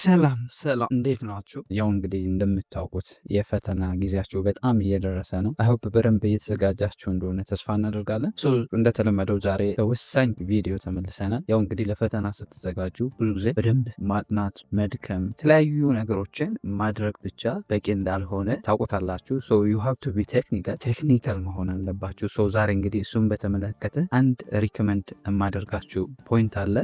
ሰላም እንዴት ናችሁ? ያው እንግዲህ እንደምታውቁት የፈተና ጊዜያችሁ በጣም እየደረሰ ነው። አይሆፕ በደንብ እየተዘጋጃችሁ እንደሆነ ተስፋ እናደርጋለን። እንደተለመደው ዛሬ በወሳኝ ቪዲዮ ተመልሰናል። ያው እንግዲህ ለፈተና ስትዘጋጁ ብዙ ጊዜ በደንብ ማጥናት፣ መድከም፣ የተለያዩ ነገሮችን ማድረግ ብቻ በቂ እንዳልሆነ ታውቁታላችሁ። ዩ ሃቭ ቱ ቢ ቴክኒካል መሆን አለባችሁ። ዛሬ እንግዲህ እሱም በተመለከተ አንድ ሪኮመንድ የማደርጋችሁ ፖይንት አለ።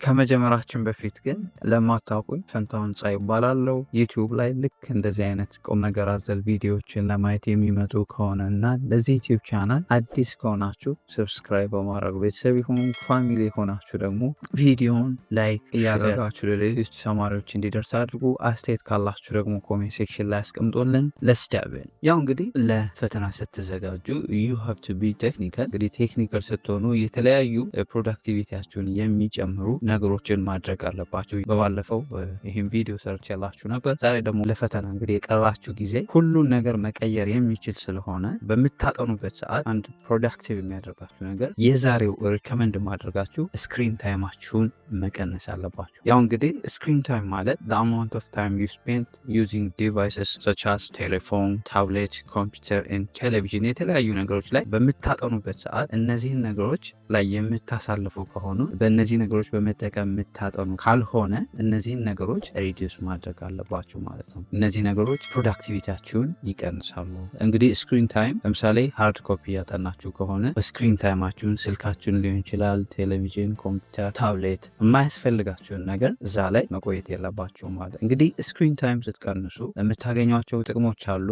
ከመጀመራችን በፊት ግን ለማታውቁኝ ፈንታሁን ጻ ይባላለው። ዩቲዩብ ላይ ልክ እንደዚህ አይነት ቁም ነገር አዘል ቪዲዮዎችን ለማየት የሚመጡ ከሆነ እና ለዚህ ዩቲዩብ ቻናል አዲስ ከሆናችሁ ሰብስክራይብ በማድረግ ቤተሰብ የሆኑ ፋሚሊ የሆናችሁ ደግሞ ቪዲዮን ላይክ እያደረጋችሁ ለሌሎች ተማሪዎች እንዲደርስ አድርጉ። አስተያየት ካላችሁ ደግሞ ኮሜንት ሴክሽን ላይ አስቀምጦልን ለስዳብን። ያው እንግዲህ ለፈተና ስትዘጋጁ ዩ ሃቭ ቱ ቢ ቴክኒካል። እንግዲህ ቴክኒካል ስትሆኑ የተለያዩ ፕሮዳክቲቪቲያችሁን የሚጨምሩ ነገሮችን ማድረግ አለባችሁ። በባለፈው ይህን ቪዲዮ ሰርች ያላችሁ ነበር። ዛሬ ደግሞ ለፈተና እንግዲህ የቀራችሁ ጊዜ ሁሉን ነገር መቀየር የሚችል ስለሆነ በምታጠኑበት ሰዓት አንድ ፕሮዳክቲቭ የሚያደርጋችሁ ነገር የዛሬው ሪከመንድ ማድረጋችሁ ስክሪን ታይማችሁን መቀነስ አለባችሁ። ያው እንግዲህ ስክሪን ታይም ማለት the amount of time you spend using devices such as ቴሌፎን፣ ታብሌት፣ ኮምፒውተር and ቴሌቪዥን የተለያዩ ነገሮች ላይ በምታጠኑበት ሰዓት እነዚህን ነገሮች ላይ የምታሳልፉ ከሆኑ በእነዚህ ነገሮች በመጠቀም የምታጠኑ ካልሆነ እነዚህን ነገሮች ሪዲዩስ ማድረግ አለባችሁ ማለት ነው። እነዚህ ነገሮች ፕሮዳክቲቪቲያችሁን ይቀንሳሉ። እንግዲህ ስክሪን ታይም ለምሳሌ ሃርድ ኮፒ ያጠናችሁ ከሆነ በስክሪን ታይማችሁን ስልካችሁን ሊሆን ይችላል፣ ቴሌቪዥን፣ ኮምፒውተር፣ ታብሌት የማያስፈልጋችሁን ነገር እዛ ላይ መቆየት የለባችሁ ማለት። እንግዲህ ስክሪን ታይም ስትቀንሱ የምታገኟቸው ጥቅሞች አሉ።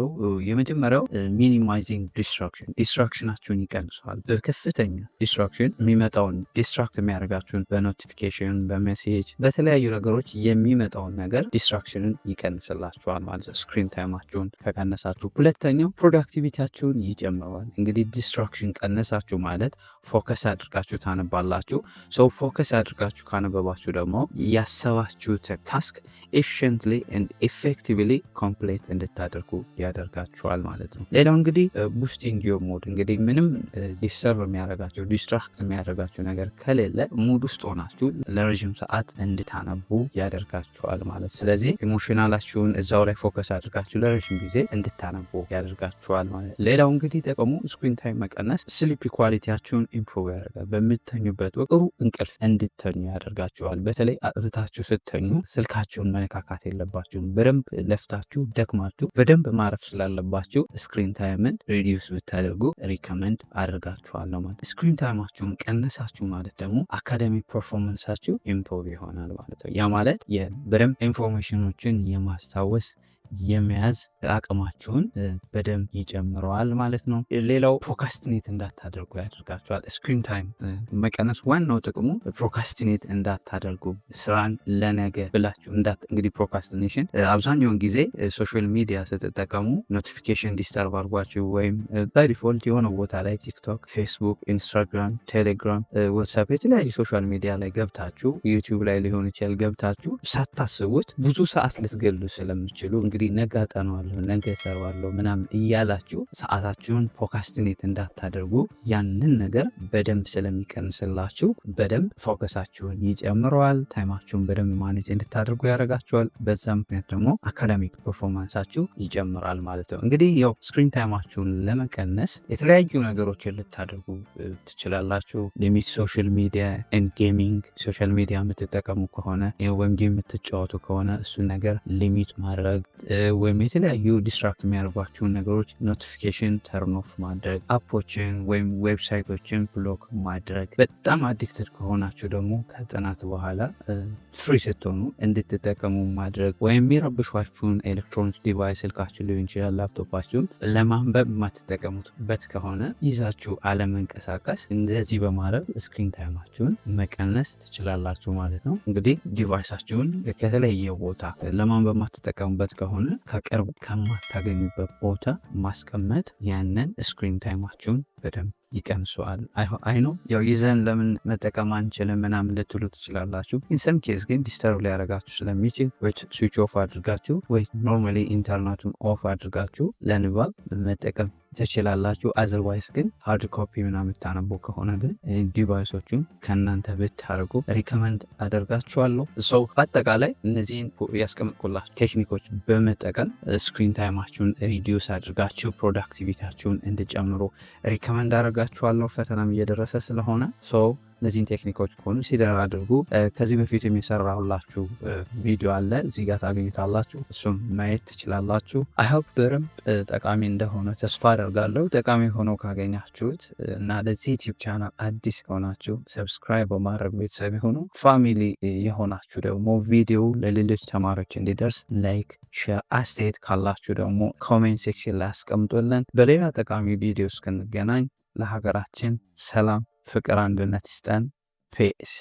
የመጀመሪያው ሚኒማይዚንግ ዲስትራክሽናችሁን ይቀንሰዋል። በከፍተኛ ዲስትራክሽን የሚመጣውን ዲስትራክት የሚያደርጋችሁን በኖቲፊኬሽን በሜሴጅ በተለያዩ ነገሮች የሚመጣውን ነገር ዲስትራክሽንን ይቀንስላችኋል ማለት ነው፣ ስክሪን ታይማችሁን ከቀነሳችሁ። ሁለተኛው ፕሮዳክቲቪቲያችሁን ይጨምረዋል። እንግዲህ ዲስትራክሽን ቀነሳችሁ ማለት ፎከስ አድርጋችሁ ታነባላችሁ። ፎከስ አድርጋችሁ ካነበባችሁ ደግሞ ያሰባችሁት ታስክ ኤፊሽንትሊ ኤንድ ኤፌክቲቭሊ ኮምፕሌት እንድታደርጉ ያደርጋችኋል ማለት ነው። ሌላው እንግዲህ ቡስቲንግ ዮር ሙድ፣ እንግዲህ ምንም ዲስተርብ የሚያደርጋችሁ ዲስትራክት የሚያደርጋችሁ ነገር ከሌለ ሙድ ውስጥ ሆናችሁ ለረዥም ሰዓት እንድታነቡ ያደርጋችኋል ማለት። ስለዚህ ኢሞሽናላችሁን እዛው ላይ ፎከስ አድርጋችሁ ለረዥም ጊዜ እንድታነቡ ያደርጋችኋል ማለት። ሌላው እንግዲህ ጥቅሙ ስክሪን ታይም መቀነስ ስሊፕ ኳሊቲያችሁን ኢምፕሩቭ ያደርጋል። በምትተኙበት ወቅት ጥሩ እንቅልፍ እንድተኙ ያደርጋችኋል። በተለይ አጥርታችሁ ስትተኙ ስልካችሁን መነካካት የለባችሁም። በደንብ ለፍታችሁ ደክማችሁ በደንብ ማረፍ ስላለባችሁ ስክሪን ታይምን ሪዲዩስ ብታደርጉ ሪከመንድ አድርጋችኋለሁ ማለት። ስክሪን ታይማችሁን ቀነሳችሁ ማለት ደግሞ አካዳሚክ ፐርፎርማንሳችሁ ኢምፕሩቭ ይሆናል ማለት ነው። ያ ማለት በደንብ ኢንፎርሜሽኖችን የማስታወስ የመያዝ አቅማችሁን በደንብ ይጨምረዋል ማለት ነው። ሌላው ፕሮካስቲኔት እንዳታደርጉ ያደርጋችኋል። ስክሪን ታይም መቀነስ ዋናው ጥቅሙ ፕሮካስቲኔት እንዳታደርጉ፣ ስራን ለነገ ብላችሁ እንግዲህ ፕሮካስቲኔሽን አብዛኛውን ጊዜ ሶሻል ሚዲያ ስትጠቀሙ ኖቲፊኬሽን ዲስተርብ አድርጓችሁ ወይም በዲፎልት የሆነ ቦታ ላይ ቲክቶክ፣ ፌስቡክ፣ ኢንስታግራም፣ ቴሌግራም፣ ዋትሳፕ የተለያዩ ሶሻል ሚዲያ ላይ ገብታችሁ ዩቲዩብ ላይ ሊሆን ይችላል ገብታችሁ ሳታስቡት ብዙ ሰዓት ልትገሉ ስለምችሉ እንግዲህ ነገ አጠናዋለሁ ነገ እሰራዋለሁ ምናምን እያላችሁ ሰዓታችሁን ፕሮካስቲኔት እንዳታደርጉ ያንን ነገር በደንብ ስለሚቀንስላችሁ በደንብ ፎከሳችሁን ይጨምረዋል። ታይማችሁን በደንብ ማኔጅ እንድታደርጉ ያደርጋችኋል። በዛ ምክንያት ደግሞ አካዳሚክ ፐርፎርማንሳችሁ ይጨምራል ማለት ነው። እንግዲህ ያው ስክሪን ታይማችሁን ለመቀነስ የተለያዩ ነገሮችን ልታደርጉ ትችላላችሁ። ሊሚት ሶሻል ሚዲያ ኤንድ ጌሚንግ፣ ሶሻል ሚዲያ የምትጠቀሙ ከሆነ ወይም ጌም የምትጫወቱ ከሆነ እሱን ነገር ሊሚት ማድረግ ወይም የተለያዩ ዲስትራክት የሚያደርጓችሁን ነገሮች ኖቲፊኬሽን ተርን ኦፍ ማድረግ፣ አፖችን ወይም ዌብሳይቶችን ብሎክ ማድረግ። በጣም አዲክትድ ከሆናችሁ ደግሞ ከጥናት በኋላ ፍሪ ስትሆኑ እንድትጠቀሙ ማድረግ ወይም የሚረብሿችሁን ኤሌክትሮኒክ ዲቫይስ ስልካችሁ ሊሆን ይችላል ላፕቶፓችሁን ለማንበብ የማትጠቀሙበት ከሆነ ይዛችሁ አለመንቀሳቀስ። እንደዚህ በማድረግ ስክሪን ታይማችሁን መቀነስ ትችላላችሁ ማለት ነው። እንግዲህ ዲቫይሳችሁን ከተለያየ ቦታ ለማንበብ የማትጠቀሙበት ከሆነ ከቅርብ ከማታገኙበት ቦታ ማስቀመጥ ያንን ስክሪን ታይማችሁን በደንብ ይቀንሰዋል። አይ ነው ያው ይዘን ለምን መጠቀም አንችልም ምናምን ልትሉ ትችላላችሁ። ኢንሰም ኬዝ ግን ዲስተርብ ሊያደርጋችሁ ስለሚችል ወይ ስዊች ኦፍ አድርጋችሁ ወይ ኖርማሊ ኢንተርኔቱን ኦፍ አድርጋችሁ ለንባብ መጠቀም ትችላላችሁ። አዘርዋይስ ግን ሃርድ ኮፒ ምናምን የምታነቡ ከሆነ ግን ዲቫይሶቹን ከእናንተ ብታደርጉ ሪከመንድ አደርጋችኋለሁ። ሰው በአጠቃላይ እነዚህን ያስቀምጥኩላችሁ ቴክኒኮች በመጠቀም ስክሪን ታይማችሁን ሪዲዩስ አድርጋችሁ ፕሮዳክቲቪታችሁን እንድጨምሩ ሪከመንድ አደርጋችኋለሁ። ፈተናም እየደረሰ ስለሆነ ሰው እነዚህን ቴክኒኮች ኮንሲደር አድርጉ። ከዚህ በፊት የሚሰራሁላችሁ ቪዲዮ አለ እዚህ ጋር ታገኙታላችሁ። እሱም ማየት ትችላላችሁ። አይሆፕ በደንብ ጠቃሚ እንደሆነ ተስፋ አደርጋለሁ። ጠቃሚ ሆኖ ካገኛችሁት እና ለዚህ ዩቲዩብ ቻናል አዲስ ከሆናችሁ ሰብስክራይብ በማድረግ ቤተሰብ የሆኑ ፋሚሊ የሆናችሁ ደግሞ ቪዲዮ ለሌሎች ተማሪዎች እንዲደርስ ላይክ፣ ሼር፣ አስተያየት ካላችሁ ደግሞ ኮሜንት ሴክሽን ላይ አስቀምጡልን። በሌላ ጠቃሚ ቪዲዮ እስክንገናኝ ለሀገራችን ሰላም፣ ፍቅር፣ አንድነት ይስጠን። ፔስ